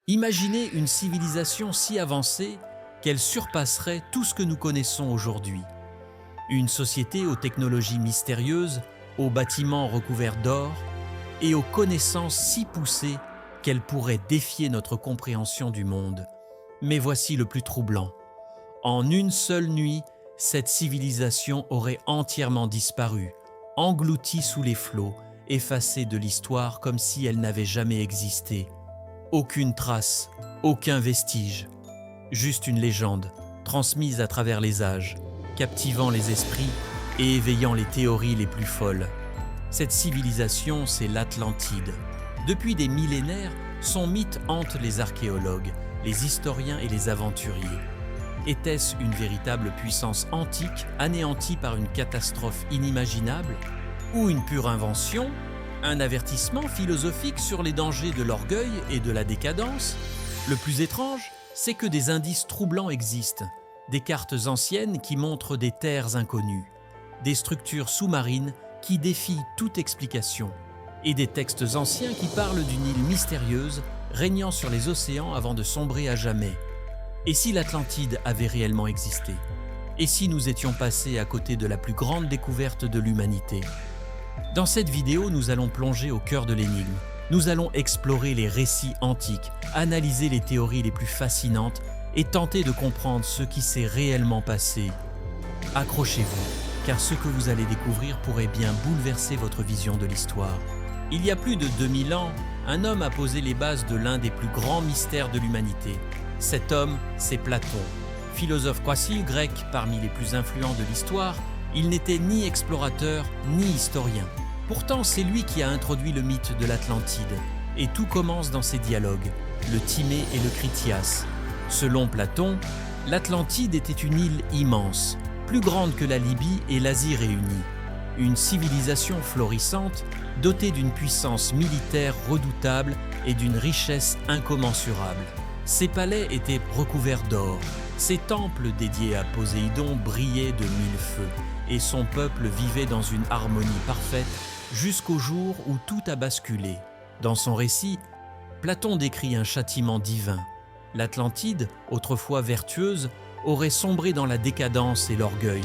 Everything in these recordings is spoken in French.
Imaginez une civilisation si avancée qu'elle surpasserait tout ce que nous connaissons aujourd'hui. Une société aux technologies mystérieuses, aux bâtiments recouverts d'or et aux connaissances si poussées qu'elle pourrait défier notre compréhension du monde. Mais voici le plus troublant. En une seule nuit, cette civilisation aurait entièrement disparu, engloutie sous les flots, effacée de l'histoire comme si elle n'avait jamais existé. Aucune trace, aucun vestige. Juste une légende, transmise à travers les âges, captivant les esprits et éveillant les théories les plus folles. Cette civilisation, c'est l'Atlantide. Depuis des millénaires, son mythe hante les archéologues, les historiens et les aventuriers. Était-ce une véritable puissance antique, anéantie par une catastrophe inimaginable? Ou une pure invention? Un avertissement philosophique sur les dangers de l'orgueil et de la décadence? Le plus étrange, c'est que des indices troublants existent. Des cartes anciennes qui montrent des terres inconnues, des structures sous-marines qui défient toute explication, et des textes anciens qui parlent d'une île mystérieuse régnant sur les océans avant de sombrer à jamais. Et si l'Atlantide avait réellement existé? Et si nous étions passés à côté de la plus grande découverte de l'humanité? Dans cette vidéo, nous allons plonger au cœur de l'énigme. Nous allons explorer les récits antiques, analyser les théories les plus fascinantes et tenter de comprendre ce qui s'est réellement passé. Accrochez-vous, car ce que vous allez découvrir pourrait bien bouleverser votre vision de l'histoire. Il y a plus de 2000 ans, un homme a posé les bases de l'un des plus grands mystères de l'humanité. Cet homme, c'est Platon. Philosophe quasi-grec parmi les plus influents de l'histoire, il n'était ni explorateur ni historien. Pourtant, c'est lui qui a introduit le mythe de l'Atlantide. Et tout commence dans ses dialogues, le Timée et le Critias. Selon Platon, l'Atlantide était une île immense, plus grande que la Libye et l'Asie réunies. Une civilisation florissante, dotée d'une puissance militaire redoutable et d'une richesse incommensurable. Ses palais étaient recouverts d'or, ses temples dédiés à Poséidon brillaient de mille feux, et son peuple vivait dans une harmonie parfaite jusqu'au jour où tout a basculé. Dans son récit, Platon décrit un châtiment divin. L'Atlantide, autrefois vertueuse, aurait sombré dans la décadence et l'orgueil.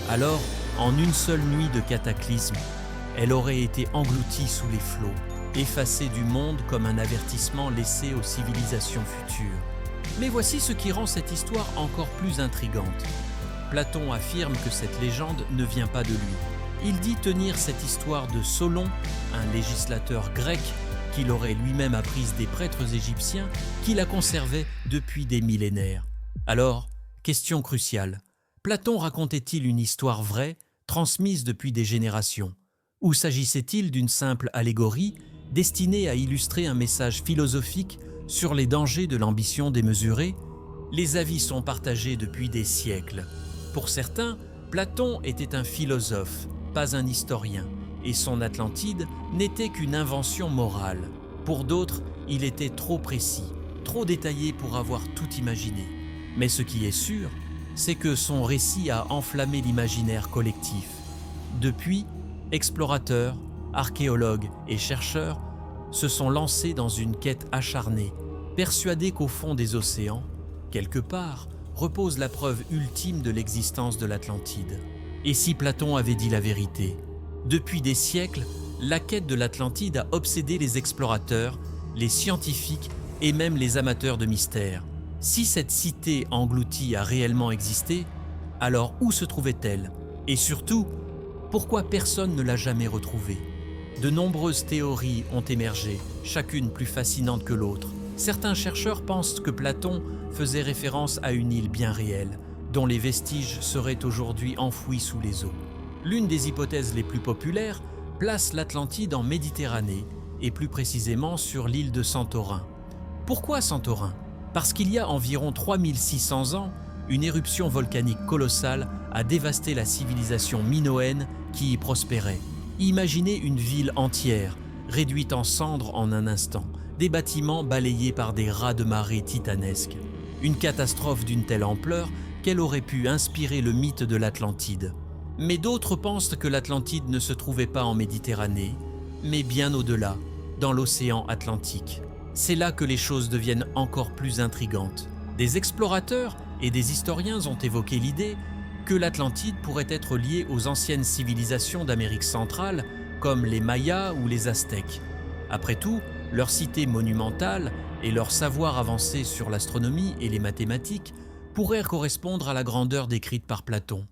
Alors, en une seule nuit de cataclysme, elle aurait été engloutie sous les flots, effacée du monde comme un avertissement laissé aux civilisations futures. Mais voici ce qui rend cette histoire encore plus intrigante. Platon affirme que cette légende ne vient pas de lui. Il dit tenir cette histoire de Solon, un législateur grec qu'il aurait lui-même apprise des prêtres égyptiens qui la conservaient depuis des millénaires. Alors, question cruciale, Platon racontait-il une histoire vraie, transmise depuis des générations? Ou s'agissait-il d'une simple allégorie destinée à illustrer un message philosophique sur les dangers de l'ambition démesurée? Les avis sont partagés depuis des siècles. Pour certains, Platon était un philosophe, pas un historien, et son Atlantide n'était qu'une invention morale. Pour d'autres, il était trop précis, trop détaillé pour avoir tout imaginé. Mais ce qui est sûr, c'est que son récit a enflammé l'imaginaire collectif. Depuis, explorateurs, archéologues et chercheurs se sont lancés dans une quête acharnée, persuadés qu'au fond des océans, quelque part, repose la preuve ultime de l'existence de l'Atlantide. Et si Platon avait dit la vérité? Depuis des siècles, la quête de l'Atlantide a obsédé les explorateurs, les scientifiques et même les amateurs de mystères. Si cette cité engloutie a réellement existé, alors où se trouvait-elle? Et surtout, pourquoi personne ne l'a jamais retrouvée? De nombreuses théories ont émergé, chacune plus fascinante que l'autre. Certains chercheurs pensent que Platon faisait référence à une île bien réelle, dont les vestiges seraient aujourd'hui enfouis sous les eaux. L'une des hypothèses les plus populaires place l'Atlantide en Méditerranée, et plus précisément sur l'île de Santorin. Pourquoi Santorin? Parce qu'il y a environ 3600 ans, une éruption volcanique colossale a dévasté la civilisation minoenne qui y prospérait. Imaginez une ville entière, réduite en cendres en un instant, des bâtiments balayés par des rats de marée titanesques. Une catastrophe d'une telle ampleur qu'elle aurait pu inspirer le mythe de l'Atlantide. Mais d'autres pensent que l'Atlantide ne se trouvait pas en Méditerranée, mais bien au-delà, dans l'océan Atlantique. C'est là que les choses deviennent encore plus intrigantes. Des explorateurs et des historiens ont évoqué l'idée que l'Atlantide pourrait être liée aux anciennes civilisations d'Amérique centrale, comme les Mayas ou les Aztèques. Après tout, leur cité monumentale et leur savoir avancé sur l'astronomie et les mathématiques pourraient correspondre à la grandeur décrite par Platon.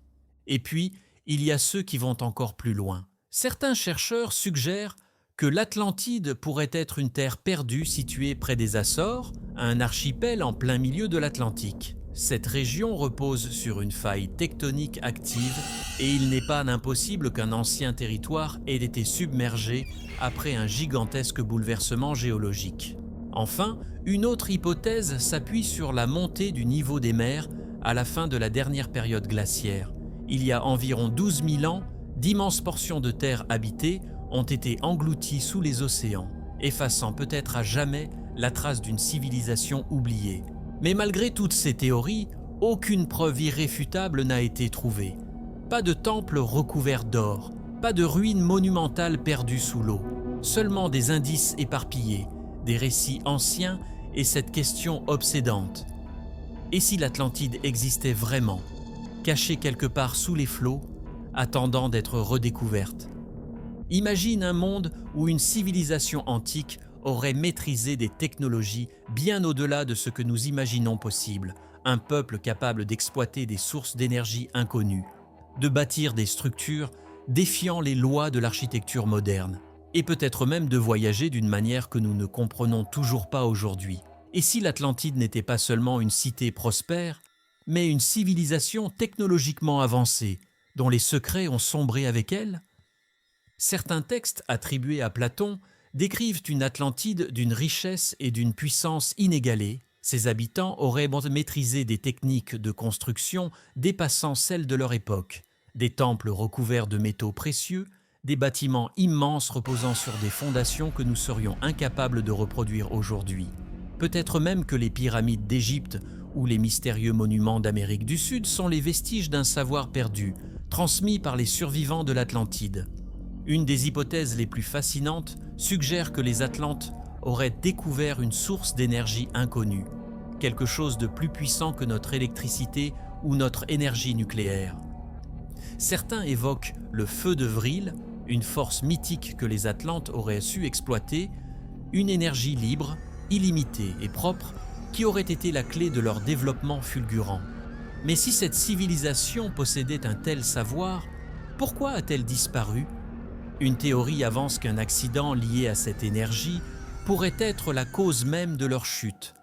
Et puis, il y a ceux qui vont encore plus loin. Certains chercheurs suggèrent que l'Atlantide pourrait être une terre perdue située près des Açores, un archipel en plein milieu de l'Atlantique. Cette région repose sur une faille tectonique active et il n'est pas impossible qu'un ancien territoire ait été submergé après un gigantesque bouleversement géologique. Enfin, une autre hypothèse s'appuie sur la montée du niveau des mers à la fin de la dernière période glaciaire. Il y a environ 12 000 ans, d'immenses portions de terre habitées ont été englouties sous les océans, effaçant peut-être à jamais la trace d'une civilisation oubliée. Mais malgré toutes ces théories, aucune preuve irréfutable n'a été trouvée. Pas de temple recouvert d'or, pas de ruines monumentales perdues sous l'eau, seulement des indices éparpillés, des récits anciens et cette question obsédante. Et si l'Atlantide existait vraiment, cachée quelque part sous les flots, attendant d'être redécouverte? Imagine un monde où une civilisation antique aurait maîtrisé des technologies bien au-delà de ce que nous imaginons possible, un peuple capable d'exploiter des sources d'énergie inconnues, de bâtir des structures défiant les lois de l'architecture moderne, et peut-être même de voyager d'une manière que nous ne comprenons toujours pas aujourd'hui. Et si l'Atlantide n'était pas seulement une cité prospère, mais une civilisation technologiquement avancée, dont les secrets ont sombré avec elle? Certains textes attribués à Platon décrivent une Atlantide d'une richesse et d'une puissance inégalées. Ses habitants auraient maîtrisé des techniques de construction dépassant celles de leur époque, des temples recouverts de métaux précieux, des bâtiments immenses reposant sur des fondations que nous serions incapables de reproduire aujourd'hui. Peut-être même que les pyramides d'Égypte ou les mystérieux monuments d'Amérique du Sud sont les vestiges d'un savoir perdu, transmis par les survivants de l'Atlantide. Une des hypothèses les plus fascinantes suggère que les Atlantes auraient découvert une source d'énergie inconnue, quelque chose de plus puissant que notre électricité ou notre énergie nucléaire. Certains évoquent le feu de Vril, une force mythique que les Atlantes auraient su exploiter, une énergie libre, illimitée et propre qui aurait été la clé de leur développement fulgurant. Mais si cette civilisation possédait un tel savoir, pourquoi a-t-elle disparu? Une théorie avance qu'un accident lié à cette énergie pourrait être la cause même de leur chute.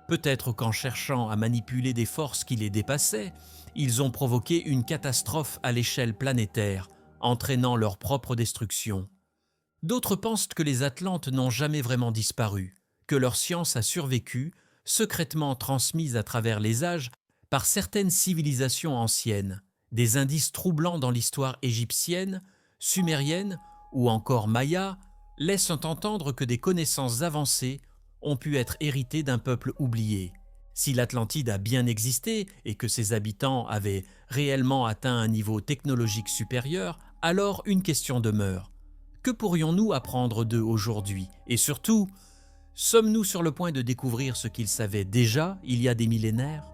Peut-être qu'en cherchant à manipuler des forces qui les dépassaient, ils ont provoqué une catastrophe à l'échelle planétaire, entraînant leur propre destruction. D'autres pensent que les Atlantes n'ont jamais vraiment disparu, que leur science a survécu, secrètement transmise à travers les âges par certaines civilisations anciennes, des indices troublants dans l'histoire égyptienne, sumérienne ou encore maya laissent entendre que des connaissances avancées ont pu être héritées d'un peuple oublié. Si l'Atlantide a bien existé et que ses habitants avaient réellement atteint un niveau technologique supérieur, alors une question demeure. Que pourrions-nous apprendre d'eux aujourd'hui? Et surtout, sommes-nous sur le point de découvrir ce qu'ils savaient déjà il y a des millénaires?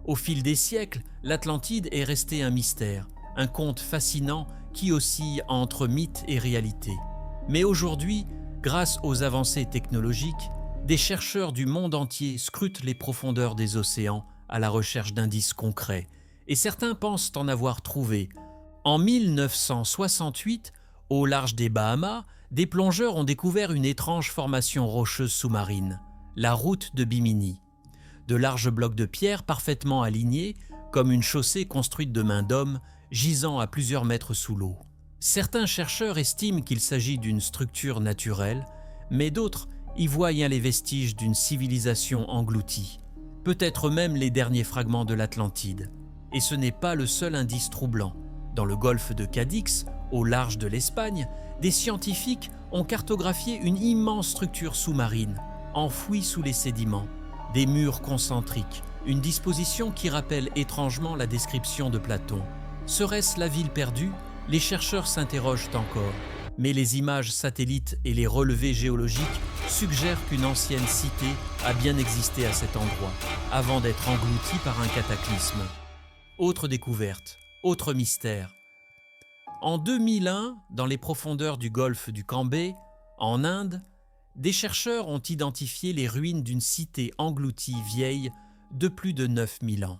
Au fil des siècles, l'Atlantide est restée un mystère, un conte fascinant qui oscille entre mythe et réalité. Mais aujourd'hui, grâce aux avancées technologiques, des chercheurs du monde entier scrutent les profondeurs des océans à la recherche d'indices concrets, et certains pensent en avoir trouvé. En 1968, au large des Bahamas, des plongeurs ont découvert une étrange formation rocheuse sous-marine, la route de Bimini. De larges blocs de pierre parfaitement alignés, comme une chaussée construite de main d'homme, gisant à plusieurs mètres sous l'eau. Certains chercheurs estiment qu'il s'agit d'une structure naturelle, mais d'autres y voient les vestiges d'une civilisation engloutie, peut-être même les derniers fragments de l'Atlantide. Et ce n'est pas le seul indice troublant. Dans le golfe de Cadix, au large de l'Espagne, des scientifiques ont cartographié une immense structure sous-marine, enfouie sous les sédiments, des murs concentriques, une disposition qui rappelle étrangement la description de Platon. Serait-ce la ville perdue? Les chercheurs s'interrogent encore. mais les images satellites et les relevés géologiques suggèrent qu'une ancienne cité a bien existé à cet endroit, avant d'être engloutie par un cataclysme. Autre découverte, autre mystère. En 2001, dans les profondeurs du golfe du Cambay, en Inde, des chercheurs ont identifié les ruines d'une cité engloutie vieille de plus de 9000 ans,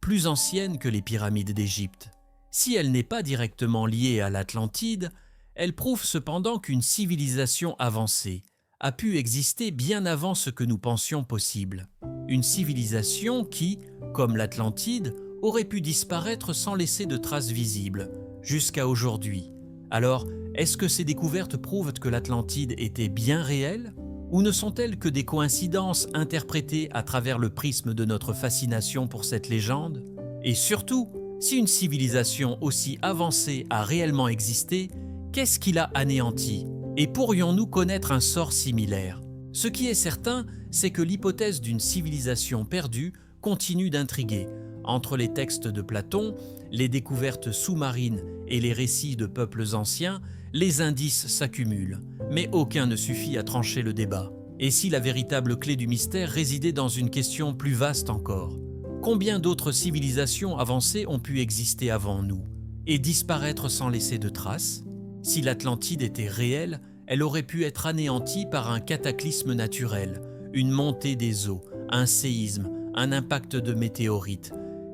plus ancienne que les pyramides d'Égypte. Si elle n'est pas directement liée à l'Atlantide, elle prouve cependant qu'une civilisation avancée a pu exister bien avant ce que nous pensions possible. Une civilisation qui, comme l'Atlantide, aurait pu disparaître sans laisser de traces visibles, jusqu'à aujourd'hui. Alors, est-ce que ces découvertes prouvent que l'Atlantide était bien réelle? Ou ne sont-elles que des coïncidences interprétées à travers le prisme de notre fascination pour cette légende? Et surtout, si une civilisation aussi avancée a réellement existé, qu'est-ce qui l'a anéantie? Et pourrions-nous connaître un sort similaire? Ce qui est certain, c'est que l'hypothèse d'une civilisation perdue continue d'intriguer. Entre les textes de Platon, les découvertes sous-marines et les récits de peuples anciens, les indices s'accumulent, mais aucun ne suffit à trancher le débat. Et si la véritable clé du mystère résidait dans une question plus vaste encore? Combien d'autres civilisations avancées ont pu exister avant nous et disparaître sans laisser de traces? Si l'Atlantide était réelle, elle aurait pu être anéantie par un cataclysme naturel, une montée des eaux, un séisme, un impact de météorites,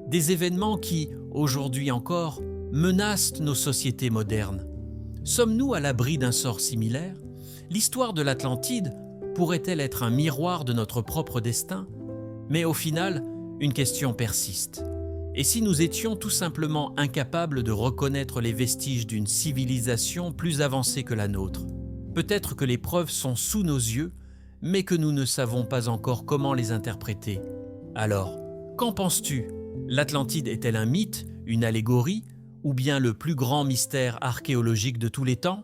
des événements qui, aujourd'hui encore, menacent nos sociétés modernes. Sommes-nous à l'abri d'un sort similaire? L'histoire de l'Atlantide pourrait-elle être un miroir de notre propre destin? Mais au final, une question persiste. Et si nous étions tout simplement incapables de reconnaître les vestiges d'une civilisation plus avancée que la nôtre? Peut-être que les preuves sont sous nos yeux, mais que nous ne savons pas encore comment les interpréter. Alors, qu'en penses-tu? L'Atlantide est-elle un mythe, une allégorie, ou bien le plus grand mystère archéologique de tous les temps?